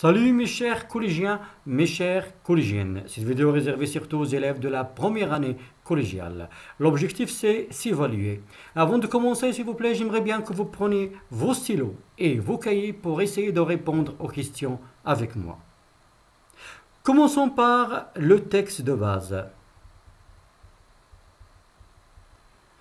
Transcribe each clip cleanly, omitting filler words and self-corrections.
Salut mes chers collégiens, mes chères collégiennes. Cette vidéo est réservée surtout aux élèves de la première année collégiale. L'objectif c'est s'évaluer. Avant de commencer, s'il vous plaît, j'aimerais bien que vous preniez vos stylos et vos cahiers pour essayer de répondre aux questions avec moi. Commençons par le texte de base.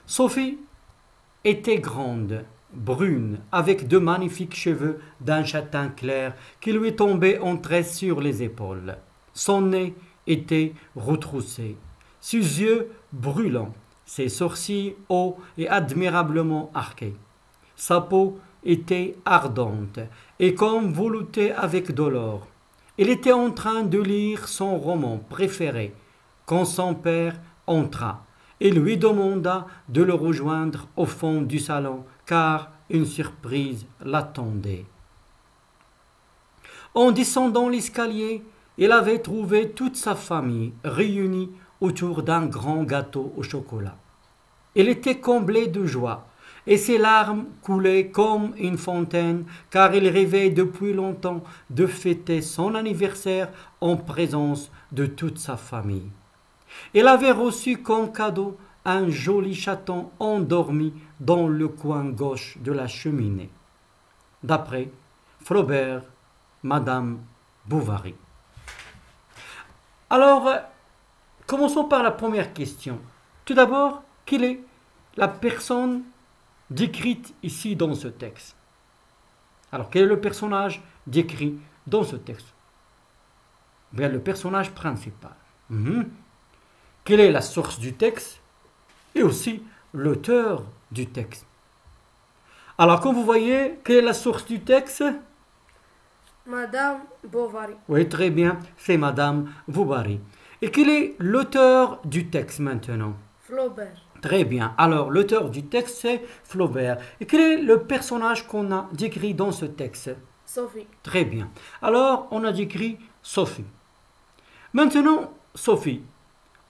Sophie était grande, brune, avec de magnifiques cheveux d'un châtain clair qui lui tombaient en tresses sur les épaules. Son nez était retroussé, ses yeux brûlants, ses sourcils hauts et admirablement arqués. Sa peau était ardente et comme veloutée avec dolor. Il était en train de lire son roman préféré quand son père entra et lui demanda de le rejoindre au fond du salon car une surprise l'attendait. En descendant l'escalier, il avait trouvé toute sa famille réunie autour d'un grand gâteau au chocolat. Il était comblé de joie et ses larmes coulaient comme une fontaine car il rêvait depuis longtemps de fêter son anniversaire en présence de toute sa famille. Il avait reçu comme cadeau un joli chaton endormi dans le coin gauche de la cheminée. D'après Flaubert, Madame Bovary. Alors, commençons par la première question. Tout d'abord, quelle est la personne décrite ici dans ce texte? Alors, quel est le personnage décrit dans ce texte? Bien, le personnage principal. Quelle est la source du texte? Et aussi l'auteur du texte. Alors, comme vous voyez, quelle est la source du texte? Madame Bovary. Oui, très bien, c'est Madame Bovary. Et quel est l'auteur du texte maintenant? Flaubert. Très bien. Alors, l'auteur du texte, c'est Flaubert. Et quel est le personnage qu'on a décrit dans ce texte? Sophie. Très bien. Alors, on a décrit Sophie. Maintenant, Sophie.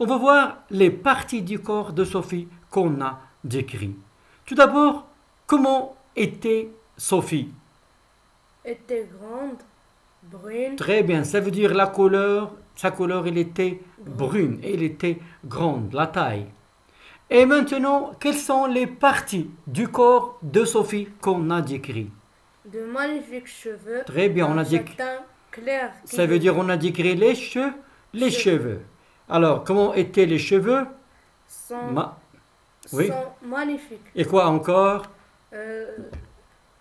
On va voir les parties du corps de Sophie qu'on a décrites. Tout d'abord, comment était Sophie? Était grande, brune. Très bien, ça veut dire la couleur, sa couleur, elle était brune, elle était grande, la taille. Et maintenant, quelles sont les parties du corps de Sophie qu'on a décrit? De magnifiques cheveux. Très bien, on a dit. Châtain clair. Ça veut dire on a décrit les cheveux. Alors, comment étaient les cheveux? Oui. Sont magnifiques. Et quoi encore?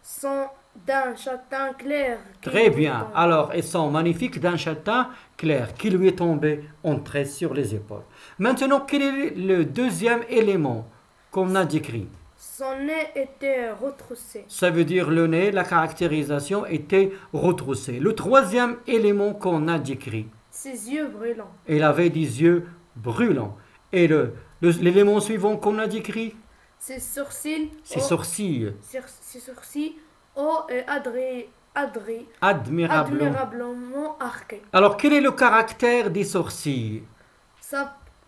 Sont d'un châtain clair. Très bien. Alors, ils sont magnifiques d'un châtain clair qui lui est tombé en tresses sur les épaules. Maintenant, quel est le deuxième élément qu'on a décrit? Son nez était retroussé. Ça veut dire le nez, la caractérisation était retroussée. Le troisième élément qu'on a décrit? Ses yeux brûlants. Il avait des yeux brûlants. Et l'élément suivant qu'on a décrit? Ses sourcils. Ses sourcils. Ses sourcils hauts et admirablement arqués. Alors, quel est le caractère des sourcils?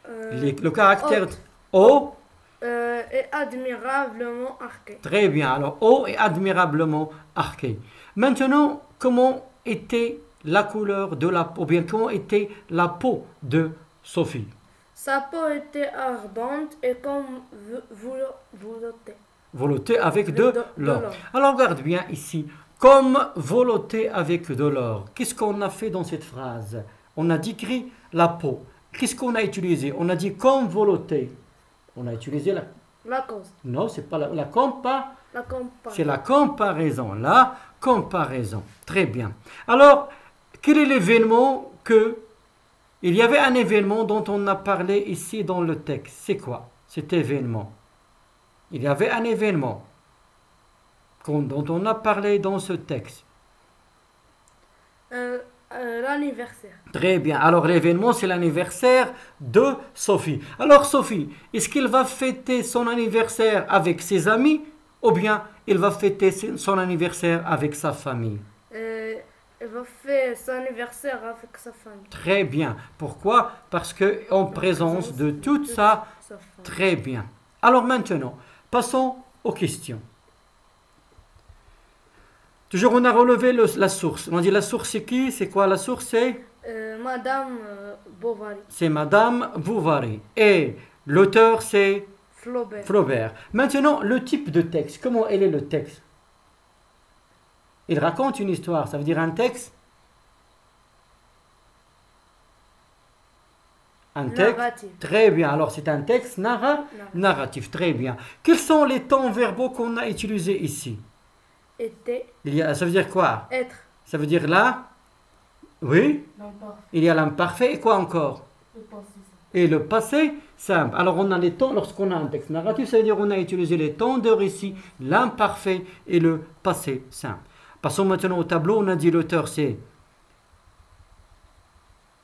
Le caractère haut et admirablement arqué. Très bien. Alors, haut et admirablement arqué. Maintenant, comment était la couleur de la peau? Bien, comment était la peau de Sophie? Sa peau était ardente et comme veloutée. Veloutée avec de l'or. Alors, regarde bien ici. Comme veloutée avec de l'or. Qu'est-ce qu'on a fait dans cette phrase? On a décrit la peau. Qu'est-ce qu'on a utilisé? On a dit comme veloutée. On a utilisé la cause. Non, c'est pas la comparaison. C'est la comparaison. La comparaison. Très bien. Alors, quel est l'événement que... Il y avait un événement dont on a parlé ici dans le texte. C'est quoi cet événement? Il y avait un événement dont on a parlé dans ce texte. L'anniversaire. Très bien. Alors l'événement, c'est l'anniversaire de Sophie. Alors Sophie, est-ce qu'il va fêter son anniversaire avec ses amis ou bien il va fêter son anniversaire avec sa famille? Il va faire son anniversaire avec sa famille. Très bien. Pourquoi? Parce qu'en présence de toute sa famille. Très bien. Alors maintenant, passons aux questions. Toujours, on a relevé la source. On a dit la source, c'est qui? C'est quoi la source? Madame Bovary. C'est Madame Bovary. Et l'auteur, c'est Flaubert. Flaubert. Maintenant, le type de texte. Comment est le texte? Il raconte une histoire. Ça veut dire un texte? Un texte? Narratif. Très bien. Alors, c'est un texte narratif. Très bien. Quels sont les temps verbaux qu'on a utilisés ici? Était. Ça veut dire quoi? Être. Ça veut dire là? Oui. L'imparfait. Il y a l'imparfait et quoi encore? Le passé. Et le passé simple. Alors on a les temps, lorsqu'on a un texte narratif, ça veut dire qu'on a utilisé les temps de récit, l'imparfait et le passé simple. Passons maintenant au tableau. On a dit l'auteur c'est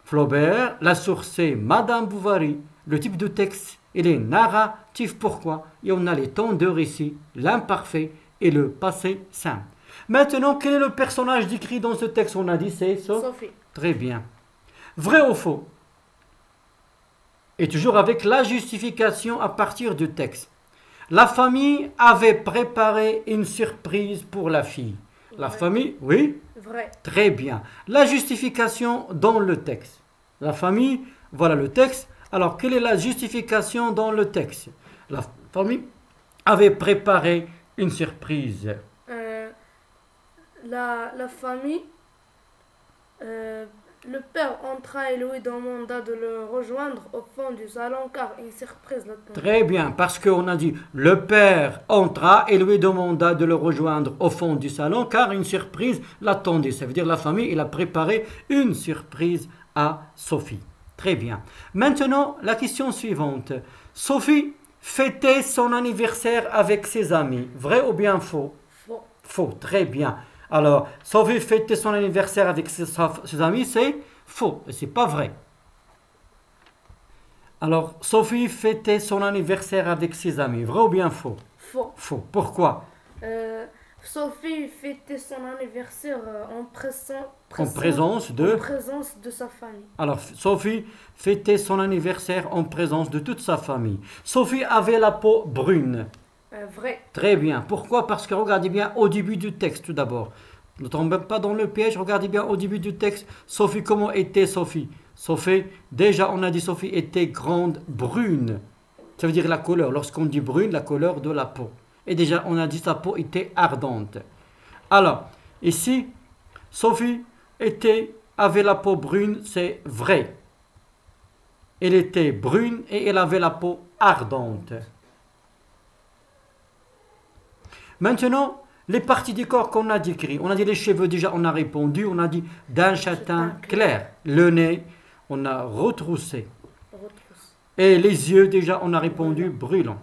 Flaubert, la source c'est Madame Bovary, le type de texte il est narratif. Pourquoi? Et on a les temps de récit, l'imparfait et le passé simple. Maintenant, quel est le personnage décrit dans ce texte? On a dit c'est Sophie. Très bien. Vrai ou faux? Et toujours avec la justification à partir du texte. La famille avait préparé une surprise pour la fille. La Vrai. famille, oui? Vrai. Très bien. La justification dans le texte. La famille, voilà le texte. Alors, quelle est la justification dans le texte? La famille avait préparé une surprise. La famille, le père entra et lui demanda de le rejoindre au fond du salon car une surprise l'attendait. Très bien, parce qu'on a dit le père entra et lui demanda de le rejoindre au fond du salon car une surprise l'attendait. Ça veut dire la famille, il a préparé une surprise à Sophie. Très bien. Maintenant, la question suivante. Sophie fêtait son anniversaire avec ses amis. Vrai ou bien faux? Faux. Faux, très bien. Alors, Sophie fêtait son anniversaire avec ses amis, c'est faux, c'est pas vrai. Alors, Sophie fêtait son anniversaire avec ses amis, vrai ou bien faux? Faux. Faux. Pourquoi? Sophie fêtait son anniversaire en présence de sa famille. Alors, Sophie fêtait son anniversaire en présence de toute sa famille. Sophie avait la peau brune. Vrai. Très bien. Pourquoi? Parce que regardez bien au début du texte tout d'abord. Ne tombez pas dans le piège, regardez bien au début du texte. Sophie, comment était Sophie? Sophie, déjà on a dit Sophie était grande, brune. Ça veut dire la couleur. Lorsqu'on dit brune, la couleur de la peau. Et déjà on a dit sa peau était ardente. Alors, ici, Sophie avait la peau brune, c'est vrai. Elle était brune et elle avait la peau ardente. Maintenant, les parties du corps qu'on a décrites. On a dit les cheveux, déjà on a répondu. On a dit d'un châtain clair. Le nez, on a retroussé. Et les yeux, déjà on a répondu brûlant.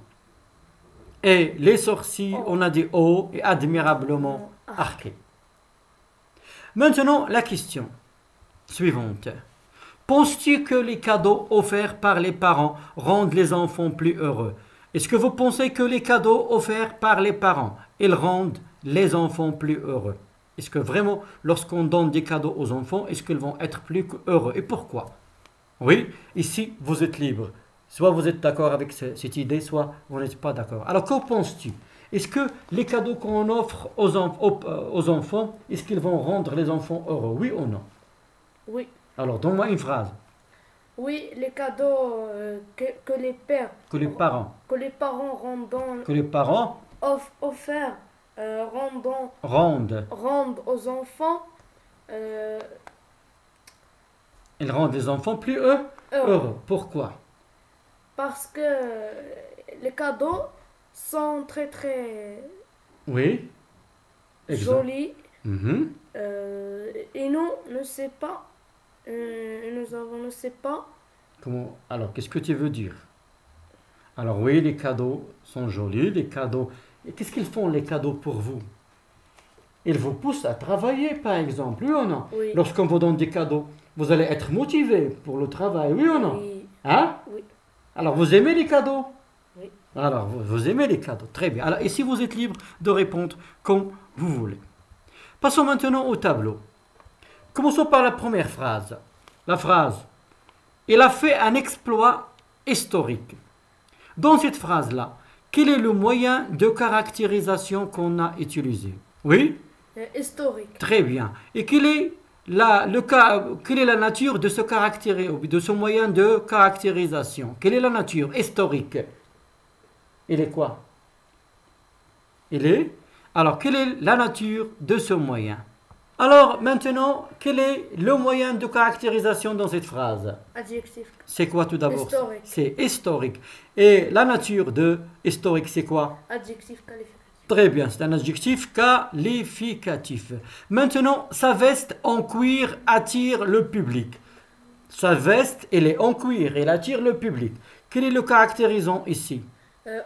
Et les sourcils, on a dit hauts et admirablement arqués. Maintenant, la question suivante. Penses-tu que les cadeaux offerts par les parents rendent les enfants plus heureux? Est-ce que vous pensez que les cadeaux offerts par les parents, ils rendent les enfants plus heureux? Est-ce que vraiment, lorsqu'on donne des cadeaux aux enfants, est-ce qu'ils vont être plus heureux? Et pourquoi? Oui, ici, vous êtes libre. Soit vous êtes d'accord avec cette idée, soit vous n'êtes pas d'accord. Alors, qu'en penses-tu? Est-ce que les cadeaux qu'on offre aux enfants, est-ce qu'ils vont rendre les enfants heureux? Oui ou non? Oui. Alors, donne-moi une phrase. Oui, les cadeaux que les parents offerts rendent aux enfants ils rendent les enfants plus heureux. Pourquoi? Parce que les cadeaux sont très très jolis. Et nous ne sais pas. Nous ne sais pas. Comment? Alors, qu'est-ce que tu veux dire? Alors oui, les cadeaux sont jolis, les cadeaux. Et qu'est-ce qu'ils font les cadeaux pour vous? Ils vous poussent à travailler, par exemple, oui ou non? Oui. Lorsqu'on vous donne des cadeaux, vous allez être motivé pour le travail, oui ou non? Oui. Hein? Oui. Alors, vous aimez les cadeaux? Oui. Alors, vous aimez les cadeaux, très bien. Alors, ici, vous êtes libre de répondre comme vous voulez. Passons maintenant au tableau. Commençons par la première phrase. La phrase « Il a fait un exploit historique ». Dans cette phrase-là, quel est le moyen de caractérisation qu'on a utilisé? Oui? Historique. Très bien. Et quelle est la nature de de ce moyen de caractérisation? Quelle est la nature historique? Il est quoi? Il est. Alors, quelle est la nature de ce moyen? Alors, maintenant, quel est le moyen de caractérisation dans cette phrase? Adjectif. C'est quoi tout d'abord? Historique. C'est historique. Et la nature de historique, c'est quoi? Adjectif qualificatif. Très bien, c'est un adjectif qualificatif. Maintenant, sa veste en cuir attire le public. Sa veste, elle est en cuir, elle attire le public. Quel est le caractérisant ici?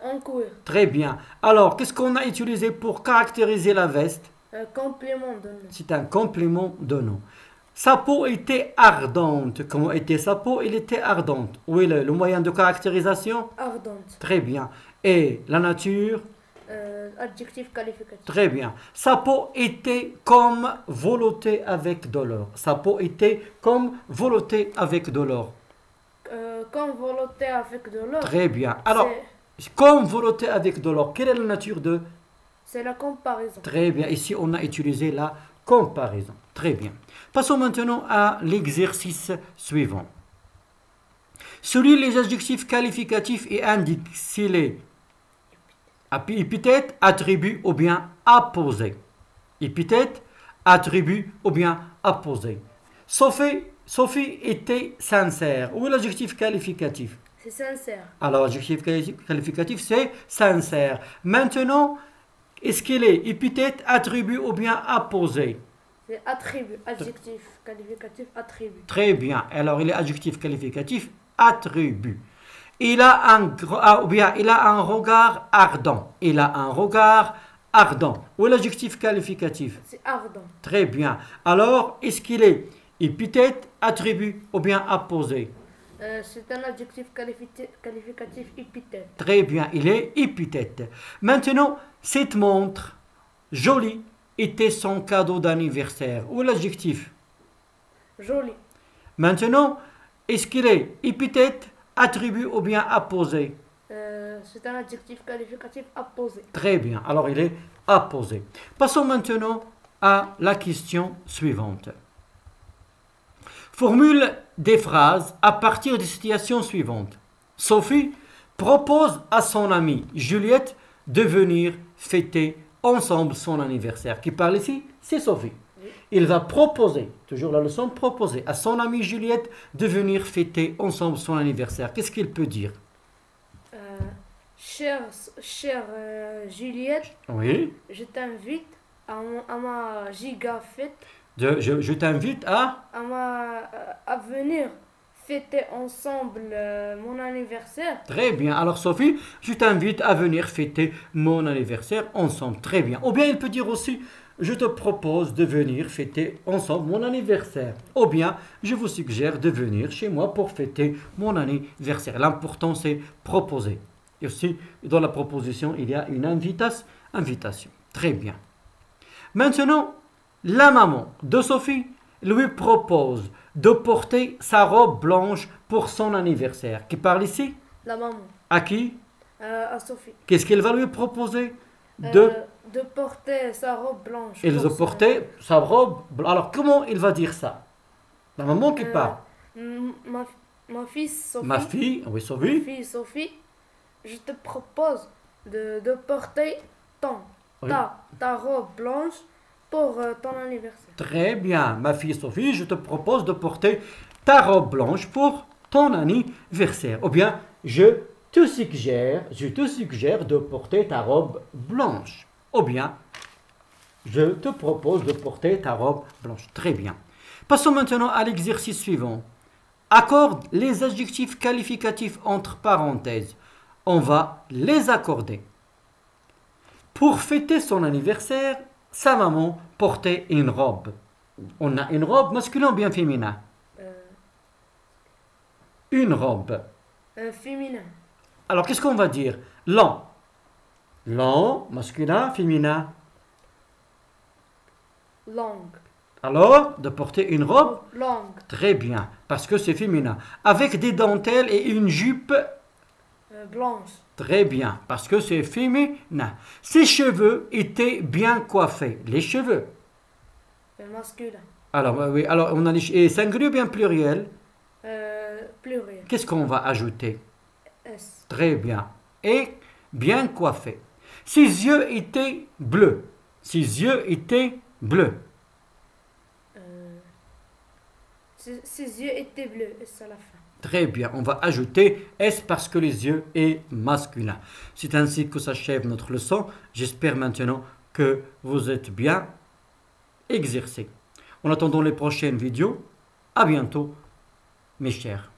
En cuir. Très bien. Alors, qu'est-ce qu'on a utilisé pour caractériser la veste? Complément de nom. C'est un complément de nom. Sa peau était ardente. Comment était sa peau? Elle était ardente. Où est le moyen de caractérisation? Ardente. Très bien. Et la nature? Adjectif qualificatif. Très bien. Sa peau était comme veloutée avec de l'or. Sa peau était comme veloutée avec de l'or. Comme velouté avec de l'or. Très bien. Alors, comme veloutée avec de l'or, quelle est la nature de? C'est la comparaison. Très bien. Ici, on a utilisé la comparaison. Très bien. Passons maintenant à l'exercice suivant. Celui les adjectifs qualificatifs et indique s'il est épithète, attribut ou bien apposé. Épithète, attribut ou bien apposé. Sophie était sincère. Où est l'adjectif qualificatif? C'est sincère. Alors, l'adjectif qualificatif, c'est sincère. Maintenant, est-ce qu'il est épithète, attribut ou bien apposé? C'est attribut. Adjectif qualificatif, attribut. Très bien. Alors, il est adjectif qualificatif, attribut. Il a un regard ardent. Il a un regard ardent. Où est l'adjectif qualificatif? C'est ardent. Très bien. Alors, est-ce qu'il est épithète, attribut ou bien apposé? C'est un adjectif qualificatif épithète. Très bien, il est épithète. Maintenant, cette montre jolie était son cadeau d'anniversaire. Où est l'adjectif? Joli. Maintenant, est-ce qu'il est épithète, attribut ou bien apposé? C'est un adjectif qualificatif apposé. Très bien, alors il est apposé. Passons maintenant à la question suivante. Formule des phrases à partir des situations suivantes. Sophie propose à son amie Juliette de venir fêter ensemble son anniversaire. Qui parle ici? C'est Sophie. Oui. Il va proposer, toujours la leçon proposer, à son amie Juliette de venir fêter ensemble son anniversaire. Qu'est-ce qu'il peut dire? Chère Juliette, Oui. je t'invite à ma giga fête, Je t'invite à... à venir fêter ensemble mon anniversaire. Très bien. Alors Sophie, je t'invite à venir fêter mon anniversaire ensemble. Très bien. Ou bien il peut dire aussi, je te propose de venir fêter ensemble mon anniversaire. Ou bien, je vous suggère de venir chez moi pour fêter mon anniversaire. L'important, c'est proposer. Et aussi, dans la proposition, il y a une invitation. Très bien. Maintenant, la maman de Sophie lui propose de porter sa robe blanche pour son anniversaire. Qui parle ici? La maman. À qui? À Sophie. Qu'est-ce qu'elle va lui proposer? De porter sa robe blanche. Il va porter sa robe. Alors, comment il va dire ça? La maman qui parle. Ma fille Sophie. Ma fille, oui, Ma Sophie. fille Sophie, je te propose de porter Oui. ta robe blanche pour ton anniversaire. Très bien, ma fille Sophie, je te propose de porter ta robe blanche pour ton anniversaire. Ou bien, je te suggère de porter ta robe blanche. Ou bien, je te propose de porter ta robe blanche. Très bien. Passons maintenant à l'exercice suivant. Accorde les adjectifs qualificatifs entre parenthèses. On va les accorder. Pour fêter son anniversaire, sa maman portait une robe. On a une robe masculine ou bien féminin? Une robe. Féminin. Alors, qu'est-ce qu'on va dire? Long. Long, masculin, féminin. Longue. Alors, de porter une robe? Longue. Très bien, parce que c'est féminin. Avec des dentelles et une jupe? Blanche. Très bien, parce que c'est féminin. Ses cheveux étaient bien coiffés. Les cheveux. Masculin. Alors, oui, alors on a et singulier ou bien pluriel? Pluriel. Qu'est-ce qu'on va ajouter? S. Très bien. Et bien coiffé. Ses yeux étaient bleus. Ses yeux étaient bleus. Ses yeux étaient bleus. S à la fin. Très bien. On va ajouter S parce que les yeux est masculin. C'est ainsi que s'achève notre leçon. J'espère maintenant que vous êtes bien exercés. En attendant les prochaines vidéos, à bientôt, mes chers.